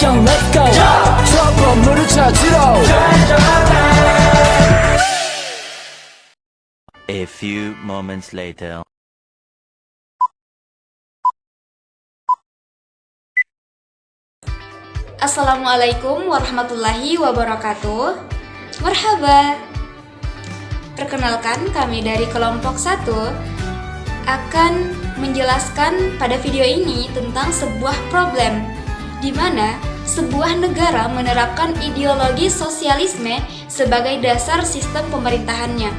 형 let's go 저 건물을 찾으러 A few moments later. Assalamualaikum warahmatullahi wabarakatuh. Marhaba. Perkenalkan, kami dari kelompok 1 akan menjelaskan pada video ini tentang sebuah problem di mana sebuah negara menerapkan ideologi sosialisme sebagai dasar sistem pemerintahannya.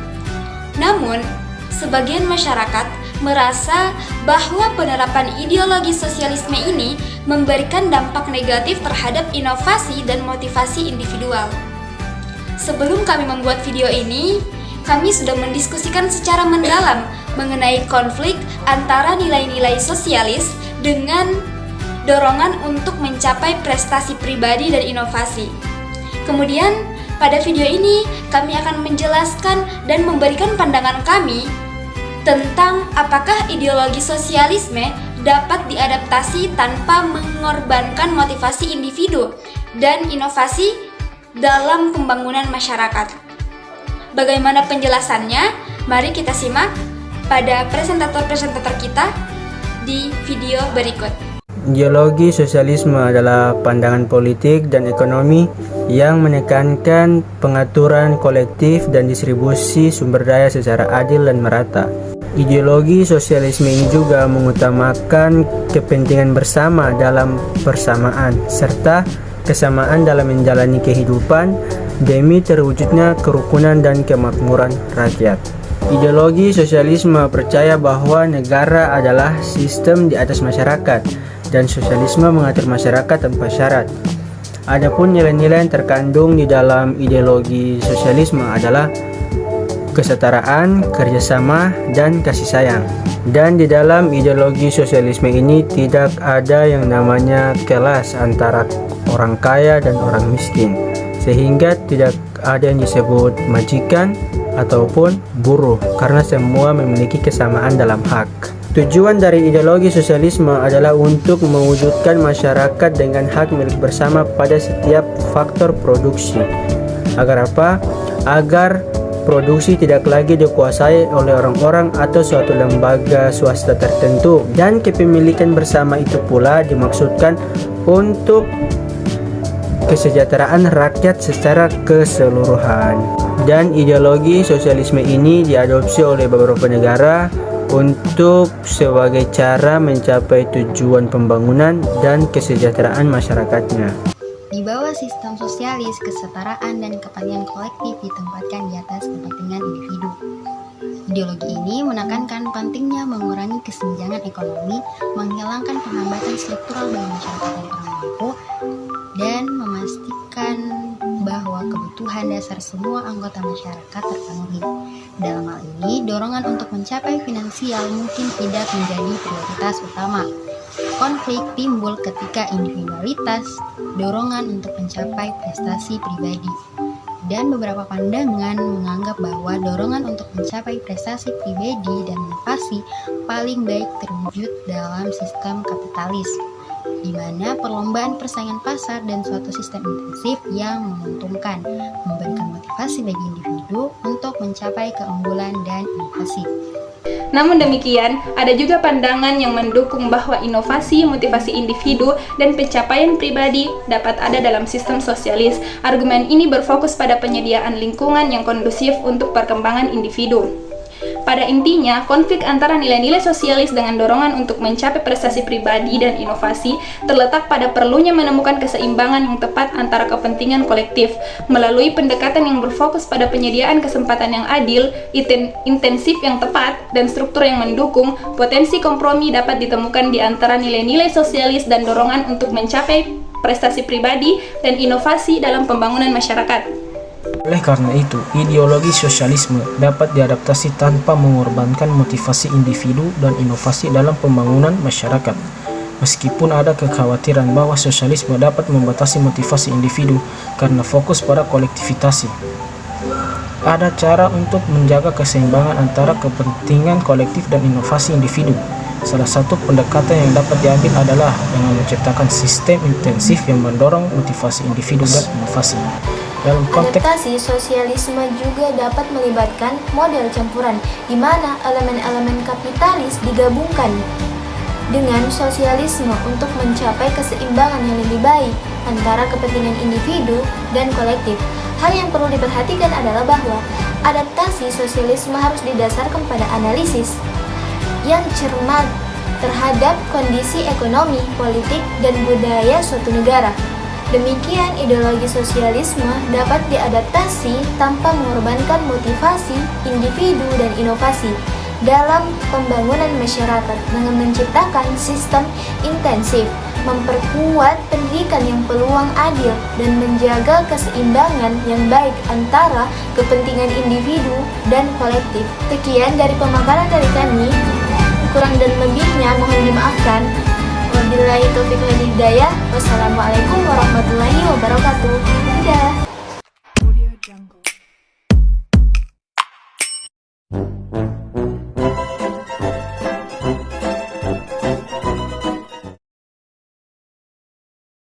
Namun, sebagian masyarakat merasa bahwa penerapan ideologi sosialisme ini memberikan dampak negatif terhadap inovasi dan motivasi individual. Sebelum kami membuat video ini, kami sudah mendiskusikan secara mendalam mengenai konflik antara nilai-nilai sosialis dengan dorongan untuk mencapai prestasi pribadi dan inovasi. Kemudian, pada video ini kami akan menjelaskan dan memberikan pandangan kami tentang apakah ideologi sosialisme dapat diadaptasi tanpa mengorbankan motivasi individu dan inovasi dalam pembangunan masyarakat. Bagaimana penjelasannya? Mari kita simak pada presentator-presentator kita di video berikut. Ideologi sosialisme adalah pandangan politik dan ekonomi yang menekankan pengaturan kolektif dan distribusi sumber daya secara adil dan merata. Ideologi sosialisme ini juga mengutamakan kepentingan bersama dalam persamaan, serta kesamaan dalam menjalani kehidupan demi terwujudnya kerukunan dan kemakmuran rakyat. Ideologi sosialisme percaya bahwa negara adalah sistem di atas masyarakat, dan sosialisme mengatur masyarakat tanpa syarat. Adapun nilai-nilai yang terkandung di dalam ideologi sosialisme adalah kesetaraan, kerjasama, dan kasih sayang. Dan di dalam ideologi sosialisme ini tidak ada yang namanya kelas antara orang kaya dan orang miskin, sehingga tidak ada yang disebut majikan ataupun buruh, karena semua memiliki kesamaan dalam hak. Tujuan dari ideologi sosialisme adalah untuk mewujudkan masyarakat dengan hak milik bersama pada setiap faktor produksi. Agar apa? Agar produksi tidak lagi dikuasai oleh orang-orang atau suatu lembaga swasta tertentu, dan kepemilikan bersama itu pula dimaksudkan untuk kesejahteraan rakyat secara keseluruhan. Dan ideologi sosialisme ini diadopsi oleh beberapa negara untuk sebagai cara mencapai tujuan pembangunan dan kesejahteraan masyarakatnya. Di bawah sistem sosialis, kesetaraan dan kepentingan kolektif ditempatkan di atas kepentingan individu. Ideologi ini menekankan pentingnya mengurangi kesenjangan ekonomi, menghilangkan penghambatan struktural bagi masyarakat yang kurang mampu, dan memastikan bahwa kebutuhan dasar semua anggota masyarakat terpenuhi. Dalam hal ini, dorongan untuk mencapai finansial mungkin tidak menjadi prioritas utama. Konflik timbul ketika individualitas, dorongan untuk mencapai prestasi pribadi, dan beberapa pandangan menganggap bahwa dorongan untuk mencapai prestasi pribadi dan inovasi paling baik terwujud dalam sistem kapitalis, di mana perlombaan persaingan pasar dan suatu sistem intensif yang menguntungkan, memberikan motivasi bagi individu untuk mencapai keunggulan dan inovasi. Namun demikian, ada juga pandangan yang mendukung bahwa inovasi, motivasi individu, dan pencapaian pribadi dapat ada dalam sistem sosialis. Argumen ini berfokus pada penyediaan lingkungan yang kondusif untuk perkembangan individu. Pada intinya, konflik antara nilai-nilai sosialis dengan dorongan untuk mencapai prestasi pribadi dan inovasi terletak pada perlunya menemukan keseimbangan yang tepat antara kepentingan kolektif melalui pendekatan yang berfokus pada penyediaan kesempatan yang adil, intensif yang tepat, dan struktur yang mendukung. Potensi kompromi dapat ditemukan di antara nilai-nilai sosialis dan dorongan untuk mencapai prestasi pribadi dan inovasi dalam pembangunan masyarakat. Oleh karena itu, ideologi sosialisme dapat diadaptasi tanpa mengorbankan motivasi individu dan inovasi dalam pembangunan masyarakat. Meskipun ada kekhawatiran bahwa sosialisme dapat membatasi motivasi individu karena fokus pada kolektivitas, ada cara untuk menjaga keseimbangan antara kepentingan kolektif dan inovasi individu. Salah satu pendekatan yang dapat diambil adalah dengan menciptakan sistem intensif yang mendorong motivasi individu dan inovasi. Dalam konteks Adaptasi sosialisme juga dapat melibatkan model campuran, di mana elemen-elemen kapitalis digabungkan dengan sosialisme untuk mencapai keseimbangan yang lebih baik antara kepentingan individu dan kolektif. Hal yang perlu diperhatikan adalah bahwa adaptasi sosialisme harus didasarkan pada analisis yang cermat terhadap kondisi ekonomi, politik, dan budaya suatu negara. Demikian, ideologi sosialisme dapat diadaptasi tanpa mengorbankan motivasi individu dan inovasi dalam pembangunan masyarakat dengan menciptakan sistem intensif, memperkuat pendidikan yang peluang adil, dan menjaga keseimbangan yang baik antara kepentingan individu dan kolektif. Sekian dari pemaparan dari kami. Kurang dan lebihnya mohon dimaafkan. Wabillahi taufiq wal hidayah. Wassalamualaikum warahmatullahi wabarakatuh. Dadah.